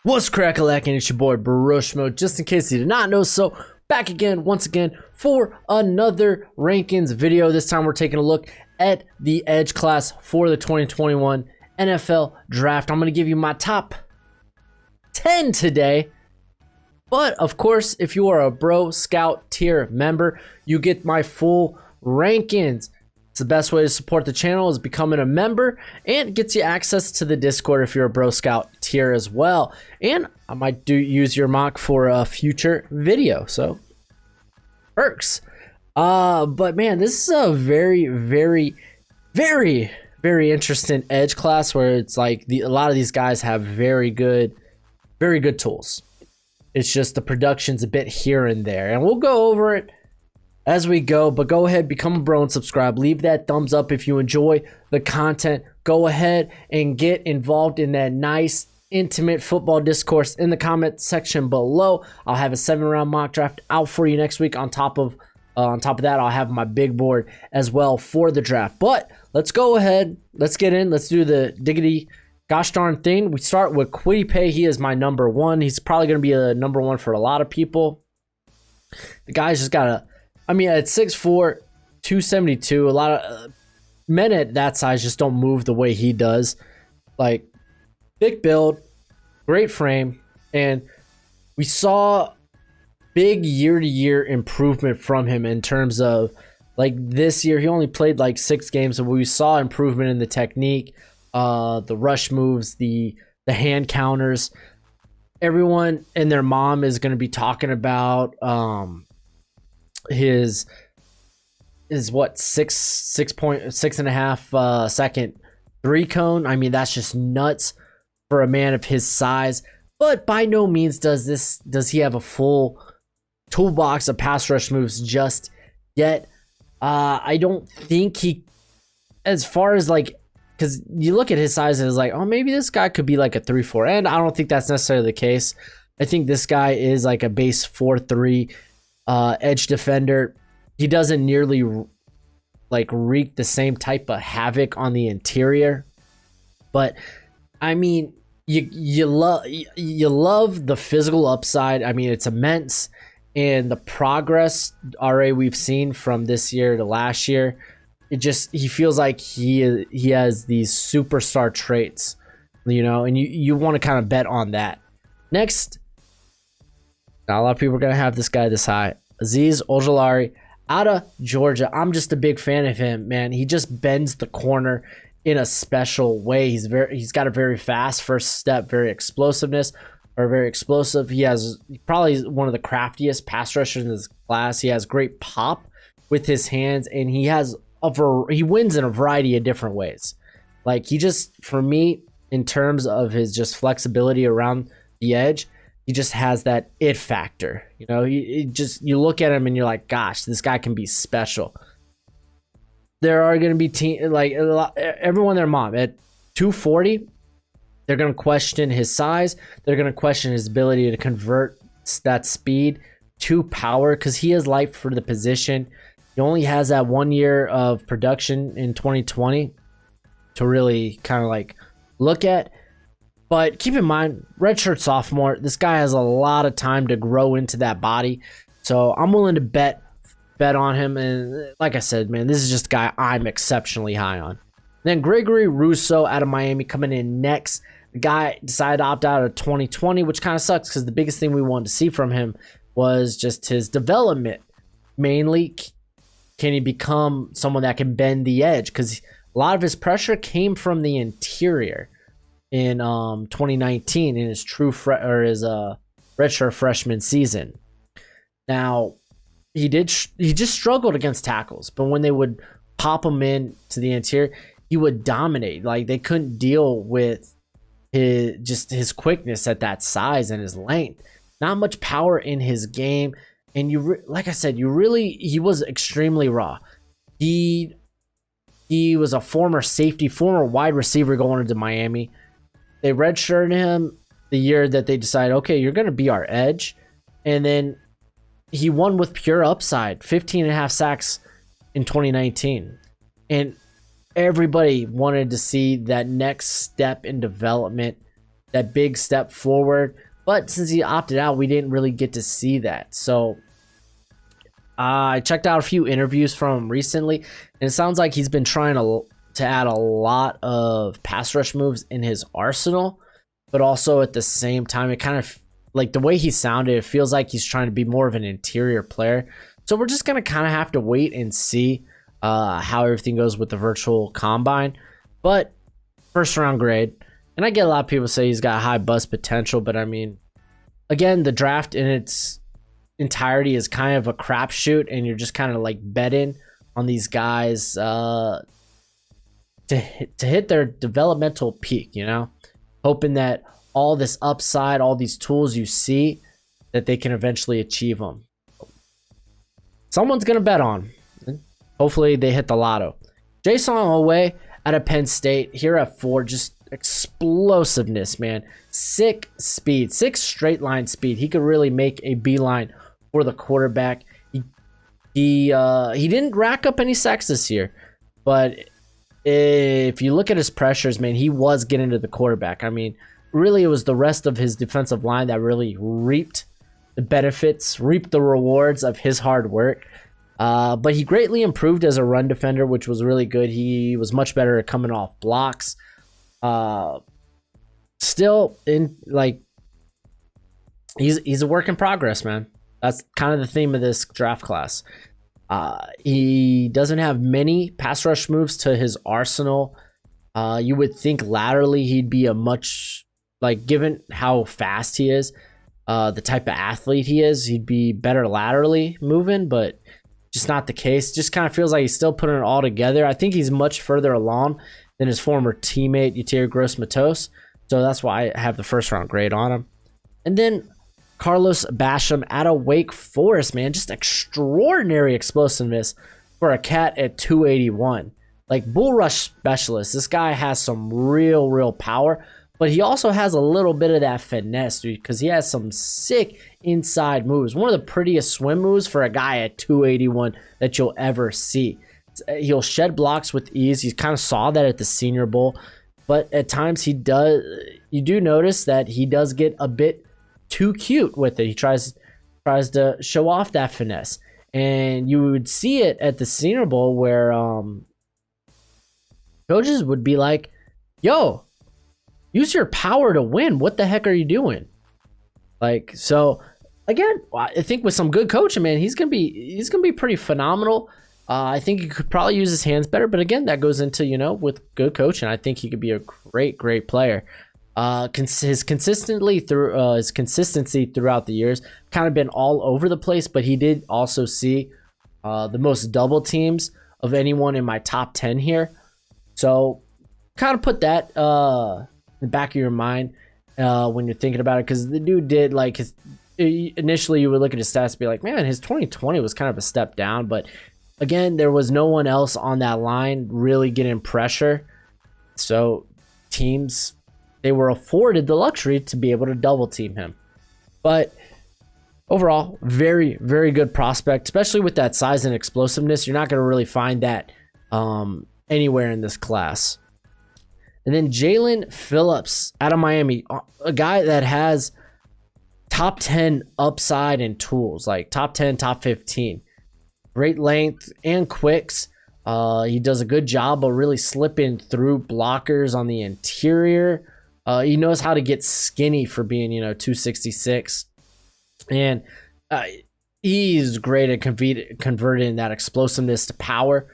What's crack-a-lackin'? It's your boy Broshmo. Just in case you did not know, so back again, once again, for another rankings video. This time we're taking a look at the edge class for the 2021 NFL Draft. I'm going to give you my top 10 today. But, of course, if you are a Bro Scout tier member, you get my full rankings. It's the best way to support the channel is becoming a member, and it gets you access to the Discord if you're a Bro Scout tier as well. And I might use your mock for a future video, so perks. But man, this is a very interesting edge class where it's like a lot of these guys have very good tools. It's just the production's a bit here and there, and we'll go over it as we go. But go ahead, become a bro and subscribe. Leave that thumbs up if you enjoy the content. Go ahead and get involved in that nice intimate football discourse in the comment section below. I'll have a 7-round mock draft out for you next week. On top of that, I'll have my big board as well for the draft. But let's go ahead, let's get in, let's do the diggity gosh darn thing. We start with Kwity Paye. He is my number one. He's probably going to be a number one for a lot of people. The guy's just got a, I mean, at 6'4", 272, a lot of men at that size just don't move the way he does. Like, big build, great frame, and we saw big year-to-year improvement from him in terms of, like, this year he only played like 6 games, and we saw improvement in the technique, the rush moves, the hand counters. Everyone and their mom is going to be talking about his what, 6.5 second 3 cone. I mean, that's just nuts for a man of his size. But by no means does he have a full toolbox of pass rush moves just yet. I don't think he, as far as like, because you look at his size and it's like, oh, maybe this guy could be like a 3-4, and I don't think that's necessarily the case. I think this guy is like a base 4-3 edge defender. He doesn't nearly like wreak the same type of havoc on the interior, but I mean, you love the physical upside. I mean, it's immense, and the progress already we've seen from this year to last year. He feels like he has these superstar traits, you know, and you want to kind of bet on that. Next, not a lot of people are gonna have this guy this high. Azeez Ojulari out of Georgia. I'm just a big fan of him, man. He just bends the corner in a special way. He's got a very fast first step, very explosive. He has probably one of the craftiest pass rushers in his class. He has great pop with his hands, and he wins in a variety of different ways. Like, he just, for me, in terms of his just flexibility around the edge, he just has that it factor. You know, you look at him and you're like, gosh, this guy can be special. There are going to be everyone their mom at 240. They're going to question his size. They're going to question his ability to convert that speed to power, because he is light for the position. He only has that 1 year of production in 2020 to really kind of like look at. But keep in mind, redshirt sophomore, this guy has a lot of time to grow into that body. So I'm willing to bet on him. And like I said, man, this is just a guy I'm exceptionally high on. Then Gregory Rousseau out of Miami coming in next. The guy decided to opt out of 2020, which kind of sucks, because the biggest thing we wanted to see from him was just his development. Mainly, can he become someone that can bend the edge? Because a lot of his pressure came from the interior in 2019 in his redshirt freshman season. Now, he just struggled against tackles, but when they would pop him in to the interior, he would dominate. Like, they couldn't deal with his quickness at that size and his length. Not much power in his game. And like I said, he was extremely raw. He was a former safety, former wide receiver going into Miami. They redshirted him the year that they decided, okay, you're going to be our edge. And then he won with pure upside, 15.5 sacks in 2019. And everybody wanted to see that next step in development that big step forward. But since he opted out, we didn't really get to see that. So I checked out a few interviews from him recently, and it sounds like he's been trying to add a lot of pass rush moves in his arsenal, but also at the same time, it kind of like the way he sounded, it feels like he's trying to be more of an interior player. So we're just going to kind of have to wait and see how everything goes with the virtual combine. But first round grade, and I get a lot of people say he's got high bust potential, but I mean, again, the draft in its entirety is kind of a crapshoot, and you're just kind of like betting on these guys to hit their developmental peak, you know, hoping that all this upside, all these tools you see, that they can eventually achieve them. Someone's gonna bet on. Hopefully they hit the lotto. Jason Away out of Penn State here at 4, just explosiveness, man. Sick speed, 6 straight line speed. He could really make a beeline for the quarterback. He didn't rack up any sacks this year, but if you look at his pressures, man, he was getting to the quarterback. I mean, really, it was the rest of his defensive line that really reaped the benefits, reaped the rewards of his hard work. But he greatly improved as a run defender, which was really good. He was much better at coming off blocks. Still in like he's a work in progress, man. That's kind of the theme of this draft class. He doesn't have many pass rush moves to his arsenal. You would think laterally he'd be a much, like, given how fast he is, the type of athlete he is, he'd be better laterally moving, but just not the case. Just kind of feels like he's still putting it all together. I think he's much further along than his former teammate, Yatir Gross-Matos. So that's why I have the first round grade on him. And then Carlos Basham out of Wake Forest, man. Just extraordinary explosiveness for a cat at 281. Like, bull rush specialist. This guy has some real power, but he also has a little bit of that finesse, dude, because he has some sick inside moves. One of the prettiest swim moves for a guy at 281 that you'll ever see. He'll shed blocks with ease. You kind of saw that at the Senior Bowl, but at times you do notice that he does get a bit too cute with it. He tries to show off that finesse, and you would see it at the Senior Bowl where coaches would be like, yo, use your power to win. What the heck are you doing? Like, so again, I think with some good coaching, man, he's gonna be pretty phenomenal. I think he could probably use his hands better, but again, that goes into, with good coaching, I think he could be a great player. His consistency throughout the years kind of been all over the place, but he did also see the most double teams of anyone in my top 10 here. So kind of put that in the back of your mind when you're thinking about it, because the dude did, like, initially you would look at his stats and be like, man, his 2020 was kind of a step down, but again, there was no one else on that line really getting pressure. So teams, they were afforded the luxury to be able to double team him. But overall, very good prospect, especially with that size and explosiveness. You're not going to really find that anywhere in this class. And then Jalen Phillips out of Miami, a guy that has top 10 upside and tools, like top 10, top 15. Great length and quicks. He does a good job of really slipping through blockers on the interior. He knows how to get skinny for being, 266. And he's great at converting that explosiveness to power.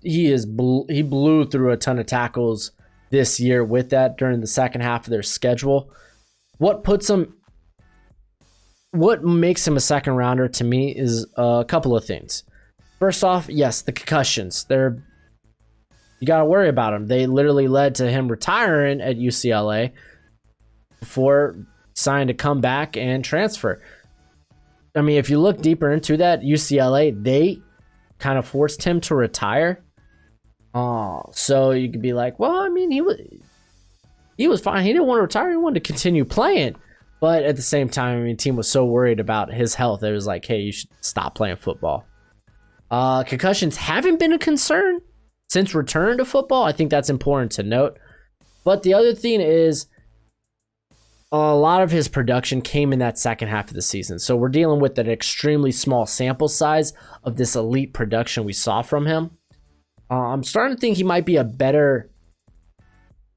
He blew through a ton of tackles this year with that during the second half of their schedule. What makes him a second rounder to me is a couple of things. First off, yes, the concussions. You got to worry about them. They literally led to him retiring at UCLA before deciding to come back and transfer. I mean, if you look deeper into that, UCLA, they kind of forced him to retire. So you could be like, well, I mean, he was fine. He didn't want to retire. He wanted to continue playing. But at the same time, I mean, the team was so worried about his health. It was like, hey, you should stop playing football. Concussions haven't been a concern since return to football. I think that's important to note. But the other thing is, a lot of his production came in that second half of the season. So we're dealing with an extremely small sample size of this elite production we saw from him. I'm starting to think he might be a better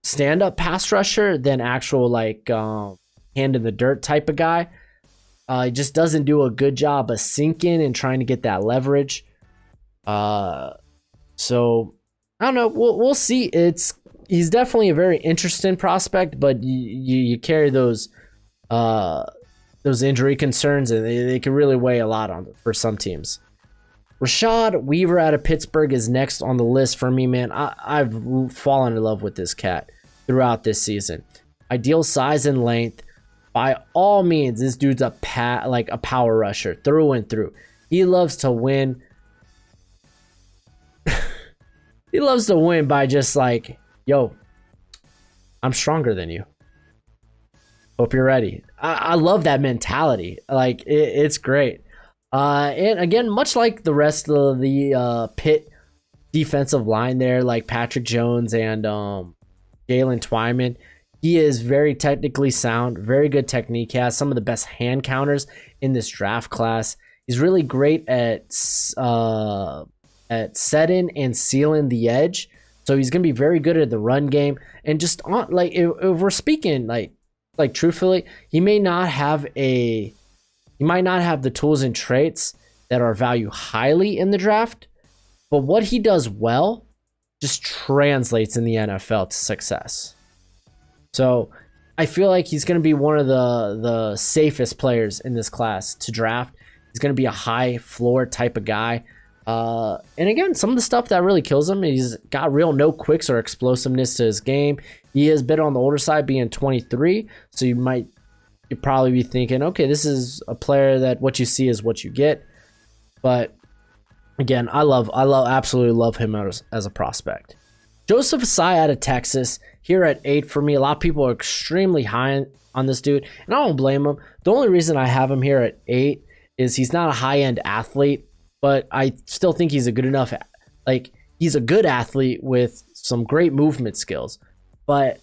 stand-up pass rusher than actual like hand in the dirt type of guy. He just doesn't do a good job of sinking and trying to get that leverage. So I don't know. We'll see. He's definitely a very interesting prospect, but you carry those injury concerns, and they can really weigh a lot on for some teams. Rashad Weaver out of Pittsburgh is next on the list for me, man. I've fallen in love with this cat throughout this season. Ideal size and length. By all means, this dude's a power rusher through and through. He loves to win. He loves to win by just like, yo, I'm stronger than you. Hope you're ready. I love that mentality. Like, it's great. And again, much like the rest of the Pitt defensive line there, like Patrick Jones and Jalen Twyman, he is very technically sound, very good technique. He has some of the best hand counters in this draft class. He's really great at setting and sealing the edge. So he's going to be very good at the run game. And just on, like, if we're speaking like truthfully, he might not have the tools and traits that are valued highly in the draft, but what he does well just translates in the NFL to success. So I feel like he's going to be one of the safest players in this class to draft. He's going to be a high floor type of guy. And again, some of the stuff that really kills him, he's got real no quicks or explosiveness to his game. He is a bit on the older side, being 23. So you'd probably be thinking, okay, this is a player that what you see is what you get. But again, I absolutely love him as a prospect. Joseph Asai out of Texas, here at 8 for me. A lot of people are extremely high on this dude, and I don't blame him. The only reason I have him here at 8 is he's not a high-end athlete, but I still think he's a good enough, like, he's a good athlete with some great movement skills, but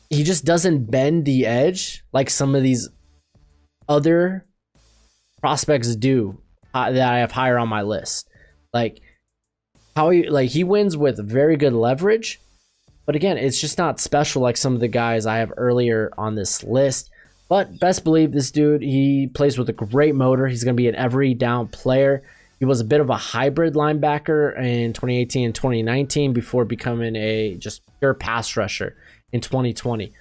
he just doesn't bend the edge like some of these other prospects do that I have higher on my list. Like, he wins with very good leverage, but again, it's just not special like some of the guys I have earlier on this list. But best believe this dude, he plays with a great motor. He's going to be an every down player. He was a bit of a hybrid linebacker in 2018 and 2019 before becoming a just pure pass rusher in 2020.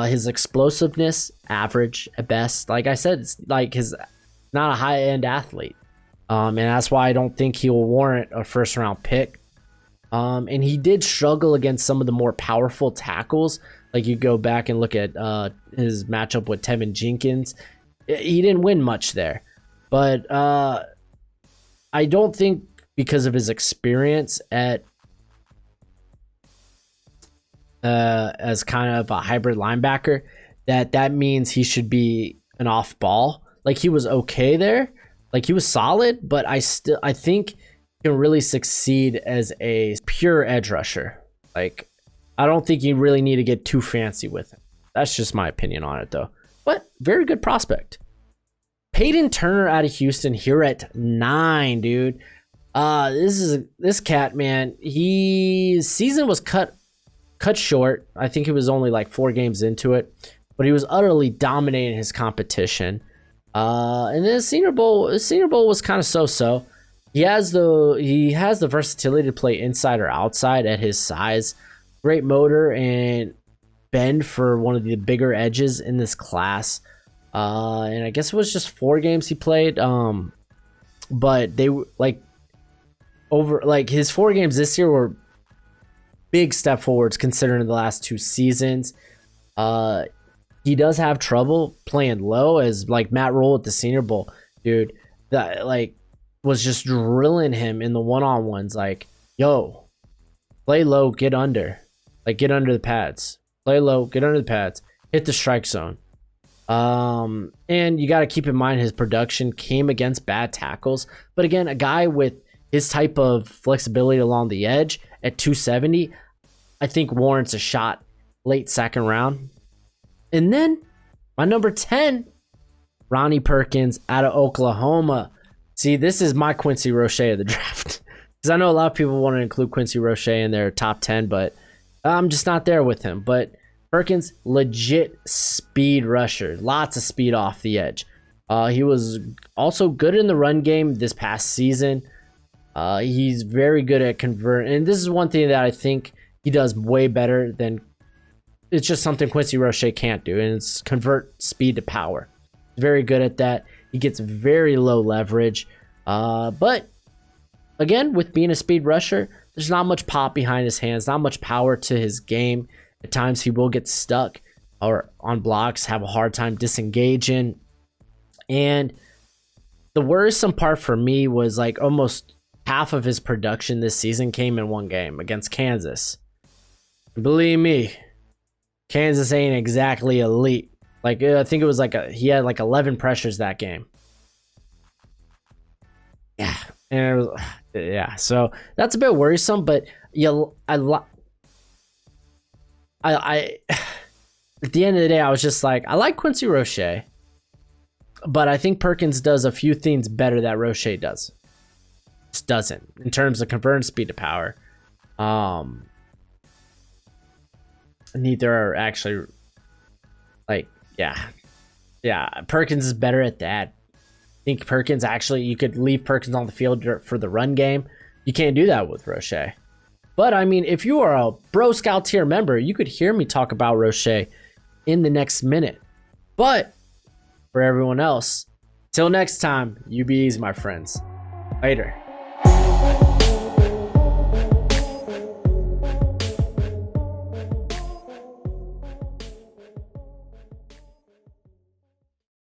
His explosiveness, average at best. Like I said, it's like not a high-end athlete. And that's why I don't think he will warrant a first-round pick. And he did struggle against some of the more powerful tackles. Like, you go back and look at his matchup with Tevin Jenkins. He didn't win much there. But I don't think because of his experience as kind of a hybrid linebacker that means he should be an off-ball. Like, he was okay there. Like, he was solid, but I think he can really succeed as a pure edge rusher. Like, I don't think you really need to get too fancy with him. That's just my opinion on it, though. But very good prospect. Peyton Turner out of Houston here at 9, dude. This cat, man. His season was cut short. I think he was only like 4 games into it, but he was utterly dominating his competition. And then the Senior Bowl was kind of so-so. He has the versatility to play inside or outside at his size. Great motor and bend for one of the bigger edges in this class. And I guess it was just 4 games he played. But they were his 4 games this year were big step forwards considering the last 2 seasons. He does have trouble playing low, as like Matt Rule at the Senior Bowl, dude, that like was just drilling him in the one-on-ones. Like, yo, play low, get under the pads, play low, get under the pads, hit the strike zone. And you got to keep in mind his production came against bad tackles. But again, a guy with his type of flexibility along the edge at 270, I think warrants a shot late second round. And then my number 10, Ronnie Perkins out of Oklahoma. See, this is my Quincy Roche of the draft. Because I know a lot of people want to include Quincy Roche in their top 10, but I'm just not there with him. But Perkins, legit speed rusher. Lots of speed off the edge. He was also good in the run game this past season. He's very good at convert. And this is one thing that I think he does way better than... It's just something Quincy Roche can't do, and it's convert speed to power. He's very good at that. He gets very low leverage. But, again, with being a speed rusher, there's not much pop behind his hands, not much power to his game. At times, he will get stuck or on blocks, have a hard time disengaging. And the worrisome part for me was like almost half of his production this season came in one game against Kansas. Believe me, Kansas ain't exactly elite. Like, I think it was like he had like 11 pressures that game. Yeah. And it was, yeah, so that's a bit worrisome, but at the end of the day, I was just like, I like Quincy Roche, but I think Perkins does a few things better that Roche does. Just doesn't in terms of converting speed to power. Neither are actually like, yeah. Perkins is better at that. I think Perkins actually, you could leave Perkins on the field for the run game. You can't do that with Roche. But I mean, if you are a Bro Scout tier member, you could hear me talk about Roche in the next minute. But for everyone else, till next time, you be easy, my friends. Later.